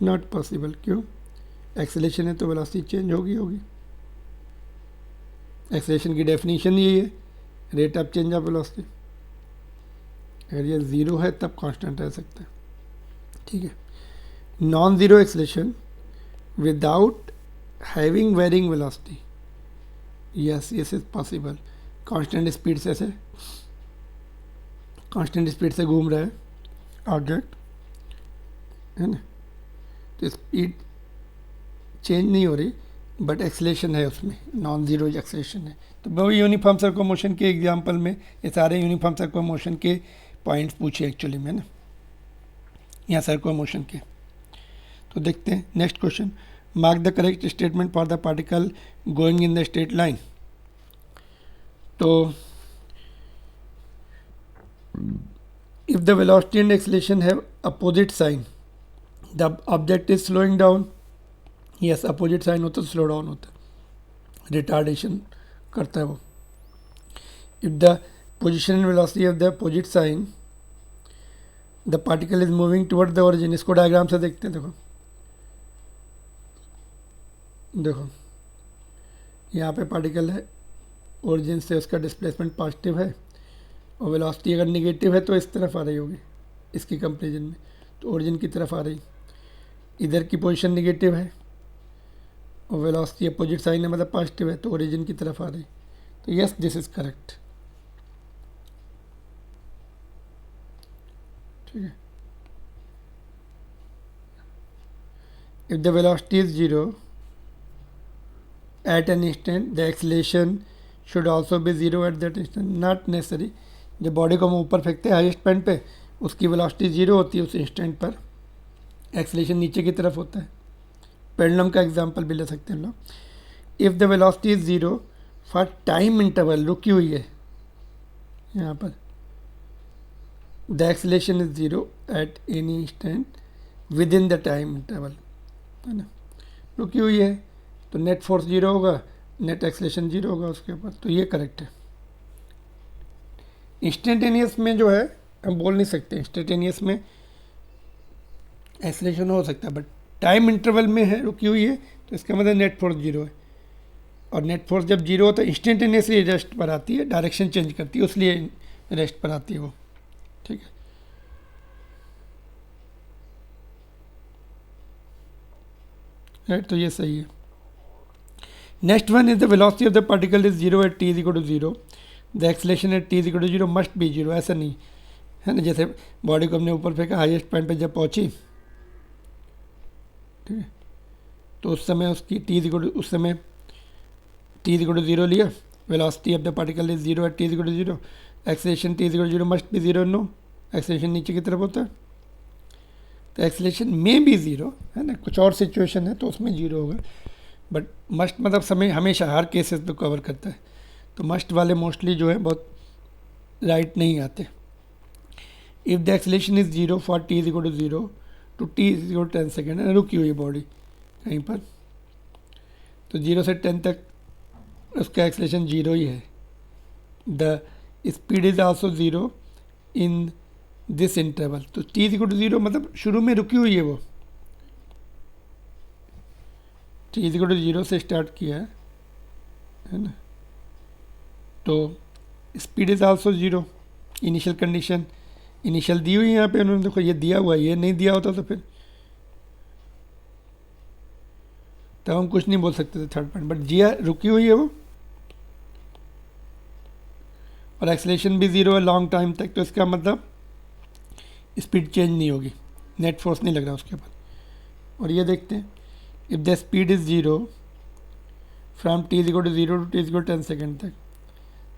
not possible. क्यों, एक्सेलरेशन है तो वेलोसिटी चेंज होगी। एक्सेलरेशन की डेफिनेशन यही है, rate of change of velocity. अगर ये 0 है तब कांस्टेंट रह सकता है, ठीक है। Non zero acceleration without having varying velocity, yes is possible. Constant speed से कांस्टेंट स्पीड से घूम रहा है ऑब्जेक्ट, है ना, तो स्पीड चेंज नहीं हो रही बट एक्सेलरेशन है उसमें, नॉन ज़ीरो एक्सेलरेशन है। तो वो यूनिफॉर्म सर्कुलर मोशन के एग्जांपल में ये सारे यूनिफॉर्म सर्कुलर मोशन के पॉइंट्स पूछे एक्चुअली में ना, यहाँ सर्कुलर मोशन के। तो देखते हैं next question, mark the correct statement for the particle going in the straight line. तो if the velocity and acceleration have opposite sign, the object is slowing down, yes opposite sign होता है तो slow down होता है, retardation करता है वो। if the position and velocity of the opposite sign, the particle is moving toward the origin, इसको diagram से देखते हैं। देखो यहाँ पे पार्टिकल है, ओरिजिन से उसका डिस्प्लेसमेंट पॉजिटिव है और वेलोसिटी अगर निगेटिव है तो इस तरफ आ रही होगी इसकी कंपेरिजन में, तो ओरिजिन की तरफ आ रही, इधर की पोजीशन निगेटिव है और वेलोसिटी अपोजिट साइन है मतलब पॉजिटिव है, तो ओरिजिन की तरफ आ रही। तो यस दिस इज करेक्ट, ठीक है। If the velocity is zero at an instant the acceleration should also be zero at that instant, not necessary. जब बॉडी को हम ऊपर फेंकते हैं हाईएस्ट पॉइंट पे, उसकी वेलोसिटी जीरो होती है उस इंस्टेंट पर, एक्सलेशन नीचे की तरफ होता है। पेंडुलम का एग्जांपल भी ले सकते हैं हम लोग। If the velocity is zero for time interval, रुकी हुई है यहाँ पर, the acceleration is zero at any instant with in the time interval, है ना, रुकी हुई है तो नेट फोर्स जीरो होगा, नेट एक्सलेशन जीरो होगा उसके ऊपर, तो ये करेक्ट है। इंस्टेंटेनियस में जो है हम बोल नहीं सकते, इंस्टेंटेनियस में एक्सलेशन हो सकता है, बट टाइम इंटरवल में है, रुकी हुई है, तो इसका मतलब नेट फोर्स जीरो है। और नेट फोर्स जब जीरो होता है इंस्टेंटेनियसली रेस्ट पर आती है, डायरेक्शन चेंज करती है, इसलिए रेस्ट पर आती है वो, ठीक है। राइट, तो ये सही है। Next one is the velocity of the particle is zero at t is equal to zero, the acceleration at t is equal to zero must be zero, ऐसा नहीं है ना। जैसे बॉडी को हमने ऊपर फेंका, हाईएस्ट पॉइंट पे जब पहुंची, ठीक है, तो उस समय उसकी टी इज इक्वल टू, उस समय t is equal to zero लिया, velocity of the particle is zero at t is equal to zero, acceleration t is equal to zero must be zero, no, acceleration नीचे की तरफ होता है, तो acceleration में भी ज़ीरो है ना, कुछ और सिचुएशन है तो उसमें जीरो होगा, बट मस्ट मतलब समय हमेशा हर केसेस पे कवर करता है, तो मस्ट वाले मोस्टली जो है बहुत राइट नहीं आते। If the acceleration is zero for t is equal to zero to t is equal to 10 second, है, रुकी हुई बॉडी कहीं पर, तो 0 से 10 तक उसका एक्सलेशन जीरो ही है। The speed is also zero in this interval, तो t is equal to zero मतलब शुरू में रुकी हुई है वो, t is equal to zero से स्टार्ट किया है ना, तो speed is also zero, initial condition initial दी हुई है यहाँ पे उन्होंने, देखो ये दिया हुआ है, ये नहीं दिया होता तो फिर तब हम कुछ नहीं बोल सकते थे थर्ड पॉइंट, बट जिया रुकी हुई है वो, और एक्सलेशन भी ज़ीरो है लॉन्ग टाइम तक, तो इसका मतलब स्पीड चेंज नहीं होगी, नेट फोर्स नहीं लग रहा उसके ऊपर। और ये देखते हैं, if the speed is zero from t is equal to zero to t is equal to 10 second तक,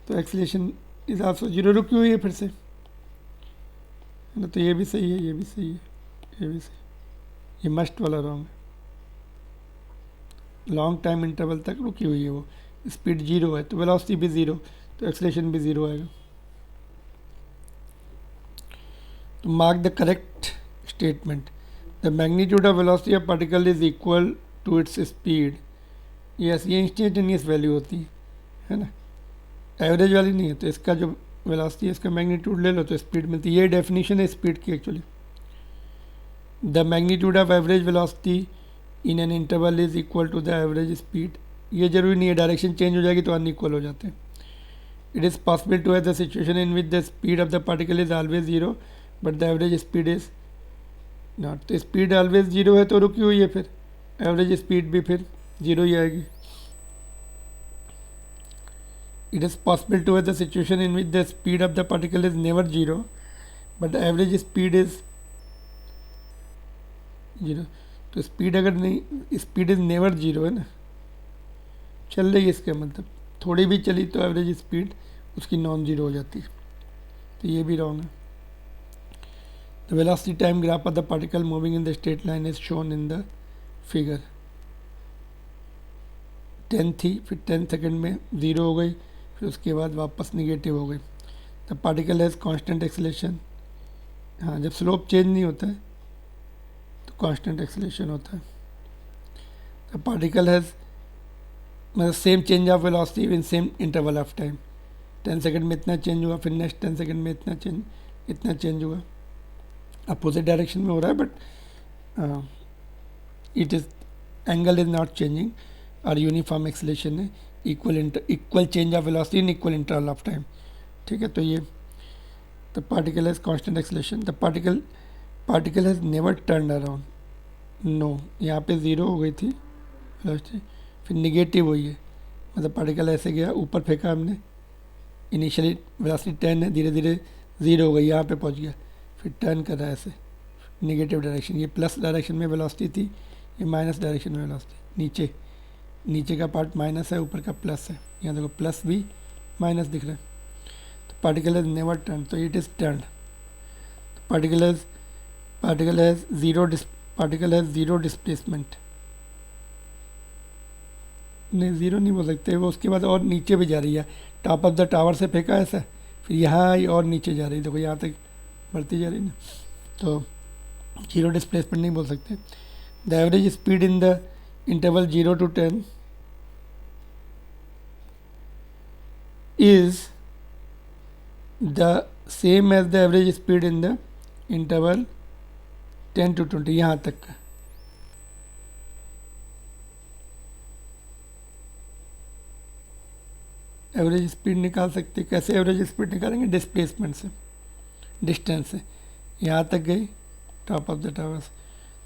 तो एक्सलेशन इज आल्सो जीरो, रुकी हुई है फिर से, है ना, तो ये भी सही है, ये भी सही है, ये भी सही, ये मस्ट वाला रॉन्ग है, लॉन्ग टाइम इंटरवल तक रुकी हुई है वो, स्पीड जीरो है तो वेलोसिटी भी ज़ीरो, तो एक्सलेशन भी ज़ीरो आएगा। तो mark the correct statement, the magnitude of velocity of particle is equal to its speed, yes, ये इंस्टेंटेनियस वैल्यू होती है ना, एवरेज वाली नहीं है, तो इसका जो वेलोसिटी है इसका मैग्नीट्यूड ले लो तो स्पीड मिलती है, ये डेफिनेशन है स्पीड की actually. The magnitude of average velocity in an interval is equal to the average speed, ये जरूरी नहीं है, डायरेक्शन चेंज हो जाएगी तो अनइक्वल हो जाते हैं। It is possible to have the situation in which the speed of the particle is always zero but the average speed is not, तो स्पीड ऑलवेज जीरो है तो रुकी हुई है, फिर एवरेज स्पीड भी फिर जीरो ही आएगी। It is possible to have the situation in which the speed of the particle is never zero, but the average speed is zero. तो स्पीड अगर नहीं, स्पीड इज नेवर जीरो है ना, चल रही है इसका मतलब, थोड़ी भी चली तो एवरेज स्पीड उसकी नॉन जीरो हो जाती है, तो ये भी रॉन्ग है। The velocity time graph of the particle moving in the straight line is shown in the figure. 10 थी, फिर 10 सेकेंड में ज़ीरो हो गई, फिर उसके बाद वापस निगेटिव हो गई। The particle has constant acceleration, हाँ, जब स्लोप चेंज नहीं होता है तो कांस्टेंट एक्सेलेरेशन होता है। द पार्टिकल हैज़ मतलब same change of velocity in same interval of time, 10 second में इतना चेंज हुआ, फिर नेक्स्ट 10 सेकेंड में इतना चेंज हुआ, अपोजिट डायरेक्शन में हो रहा है, but it is angle is not changing, और यूनिफॉर्म एक्सेलेरेशन है, equal change of velocity in equal interval of time, ठीक है। तो ये the particle has constant acceleration, the particle has never turn around, no, यहाँ पे ज़ीरो हो गई थी वेलोसिटी, फिर निगेटिव हुई है, मतलब पार्टिकल ऐसे गया, ऊपर फेंका हमने, इनिशियली वेलोसिटी 10 है, धीरे धीरे ज़ीरो हो गई, यहाँ पे पहुँच गया, फिर टर्न कर रहा है ऐसे निगेटिव डायरेक्शन, ये प्लस डायरेक्शन में वेलोसिटी थी, ये माइनस डायरेक्शन में वेलोसिटी, नीचे का पार्ट माइनस है, ऊपर का प्लस है। यहाँ देखो प्लस भी माइनस दिख रहा है। तो पार्टिकल हैज नेवर टर्न, तो it is turn. Particle has zero displacement, नहीं ज़ीरो नहीं बोल सकते वो, उसके बाद और नीचे भी जा रही है, टॉप ऑफ द टावर से फेंका ऐसा, फिर यहाँ आई और नीचे जा रही है, देखो यहाँ तक बढ़ती जा रही है ना, तो जीरो डिस्प्लेसमेंट नहीं बोल सकते। The average speed in the interval 0 to 10 is the same as the average speed in the interval 10 to 20, यहाँ तक का। एवरेज स्पीड निकाल सकते, कैसे एवरेज स्पीड निकालेंगे? डिस्प्लेसमेंट से, डिस्टेंस से, यहाँ तक गई टॉप ऑफ द टावर्स,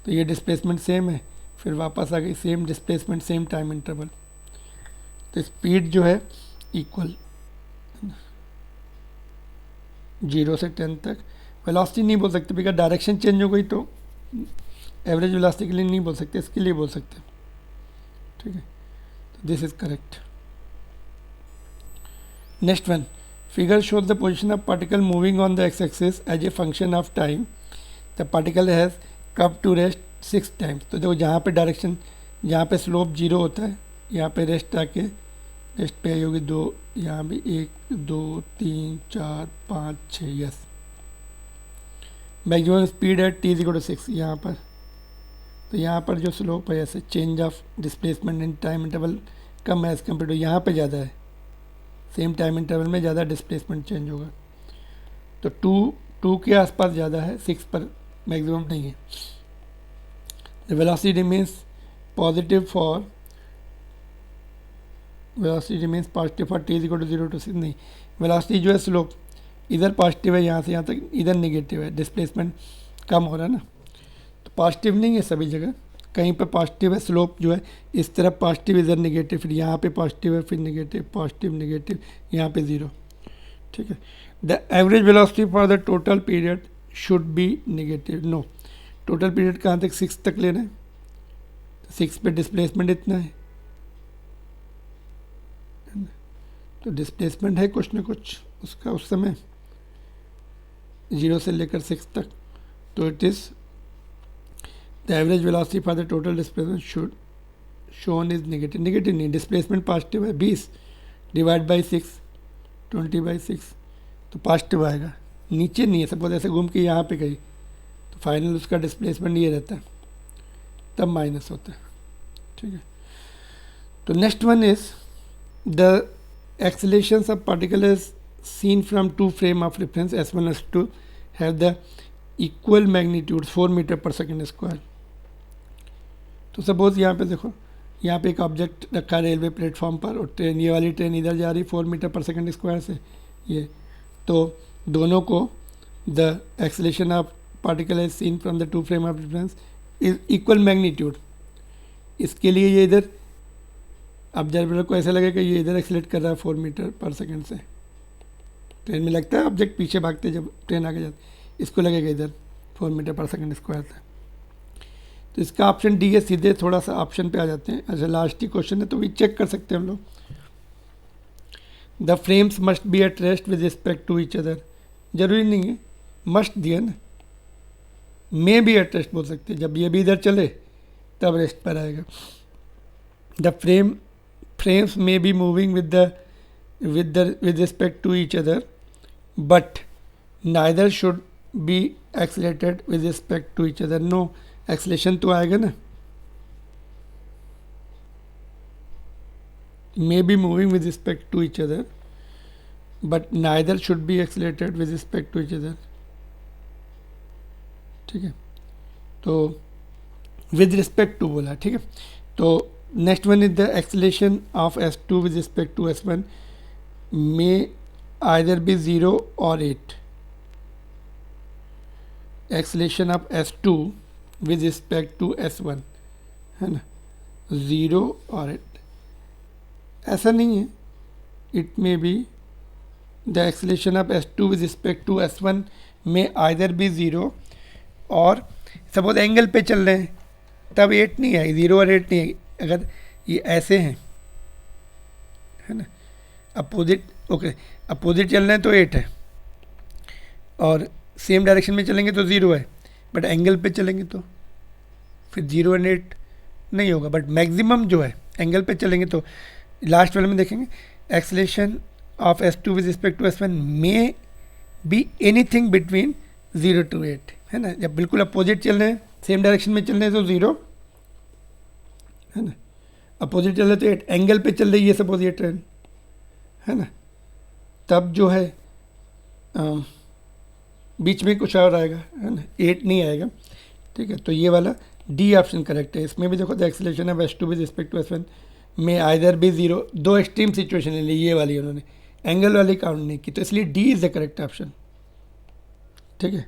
तो ये डिस्प्लेसमेंट सेम है, फिर वापस आ गई same displacement same time interval, तो स्पीड जो है इक्वल 0 से 10 तक। वेलोसिटी नहीं बोल सकते बिकॉज डायरेक्शन चेंज हो गई, तो एवरेज वेलोसिटी के लिए नहीं बोल सकते, इसके लिए बोल सकते, ठीक है। तो this is correct. Next one, figure shows the position of particle moving on the x axis as a function of time. The particle has come to rest 6 times. तो देखो जहाँ पे डायरेक्शन, जहाँ पे स्लोप 0 होता है, यहाँ पे रेस्ट आके रेस्ट पे आई होगी 2, यहाँ भी 1 2 3 4 5 6, यस। मैक्सिमम स्पीड है t = 6 यहाँ पर, तो यहाँ पर जो स्लोप है ऐसे change of displacement in time interval कम है एज कम्पेयर टू, यहाँ पे ज़्यादा है, सेम टाइम इंटरवल में ज़्यादा डिस्प्लेसमेंट चेंज होगा, तो 2 के आसपास ज़्यादा है, 6 पर मैक्सिमम नहीं है। The velocity remains positive for t = 0 to 6, नहीं, वेलोसिटी जो है स्लोप इधर पॉजिटिव है, यहाँ से यहाँ तक इधर नेगेटिव है, डिस्प्लेसमेंट कम हो रहा है ना, तो पॉजिटिव नहीं है सभी जगह, कहीं पे पॉजिटिव है, स्लोप जो है इस तरफ पॉजिटिव, इधर नेगेटिव, फिर यहाँ पे पॉजिटिव है, फिर नेगेटिव, पॉजिटिव नेगेटिव, यहाँ पे 0, ठीक है। The average velocity for the total period should be negative, no, total period कहाँ तक? 6 तक लेना है, 6 पे डिस्प्लेसमेंट इतना है, तो डिस्प्लेसमेंट है कुछ ना कुछ उसका उस समय 0 से लेकर 6 तक, तो it is the average velocity for the total displacement should shown is negative, negative नहीं, डिस्प्लेसमेंट पॉजिटिव है, 20 डिवाइड बाई 6 20/6, तो पॉजिटिव आएगा, नीचे नहीं है, सपोज ऐसे घूम के यहाँ पे गई, तो फाइनल उसका डिस्प्लेसमेंट ये रहता है, तब माइनस होता है, ठीक है। तो next one is the accelerations of particle is seen from 2 frame of reference S1 S2 have the equal magnitude 4 metre पर सेकेंड स्क्वायर। तो सपोज यहाँ पे देखो, यहाँ पे एक ऑब्जेक्ट रखा है रेलवे प्लेटफॉर्म पर, और ट्रेन, ये वाली ट्रेन इधर जा रही 4 मीटर पर सेकेंड स्क्वायर से, ये, तो दोनों को the acceleration of particle is seen from the 2 frame of reference is equal magnitude. इसके लिए ये इधर ऑब्जर्वर को ऐसा लगेगा ये इधर एक्सेलेरेट कर रहा है 4 मीटर पर सेकेंड से, ट्रेन में लगता है ऑब्जेक्ट पीछे भागते जब ट्रेन आगे जाती, इसको लगेगा इधर 4 मीटर पर सेकेंड स्क्वायर से। तो इसका ऑप्शन डी है, सीधे थोड़ा सा ऑप्शन पे आ जाते हैं। अच्छा लास्ट ही क्वेश्चन है तो भी चेक कर सकते हैं हम लोग। The frames must be at rest with respect to each other, जरूरी नहीं है मस्ट दिया ना, मे बी एट रेस्ट बोल सकते हैं, जब ये भी इधर चले तब रेस्ट पर आएगा। The frames may be moving with respect to each other, but neither should be accelerated with respect to each other. No, acceleration तो आएगा ना, may be moving with respect to each other, but neither should be accelerated with respect to each other, ठीक है। तो with respect to बोला, ठीक है। तो next one is the acceleration of S2 with respect to S1 may either be 0 or 8. Acceleration of S2 with respect to S1 है ना, 0 और 8, ऐसा नहीं है, it may be the acceleration of S2 with respect to S1 may either be 0 और suppose angle पे चल रहे हैं तब 8 नहीं है, 0 और 8 नहीं है। अगर ये ऐसे हैं, है ना, अपोजिट, ओके, अपोजिट चल रहे हैं तो 8 है, और सेम डायरेक्शन में चलेंगे तो 0 है, बट एंगल पे चलेंगे तो फिर 0 एंड 8 नहीं होगा। बट मैक्सिमम जो है एंगल पे चलेंगे तो लास्ट वाले में देखेंगे, acceleration of S2 with respect to S1 may be anything between 0 to 8, है ना। जब बिल्कुल अपोजिट चल रहे हैं, सेम डायरेक्शन में चल रहे हैं तो 0, है ना, अपोजिट चल रहे तो 8, एंगल पे चल रही है सपोज ये ट्रेन, है ना, तब जो है बीच में कुछ और आएगा, है ना, 8 नहीं आएगा। ठीक है, तो ये वाला डी ऑप्शन करेक्ट है। इसमें भी देखो the acceleration of S2 with respect to S1 may either भी 0, दो एक्सट्रीम सिचुएशन ले ली, ये वाली उन्होंने एंगल वाली काउंट नहीं की, तो इसलिए D is the correct option. ठीक है,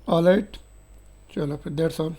ऑल राइट, चलो फिर दैट्स ऑल।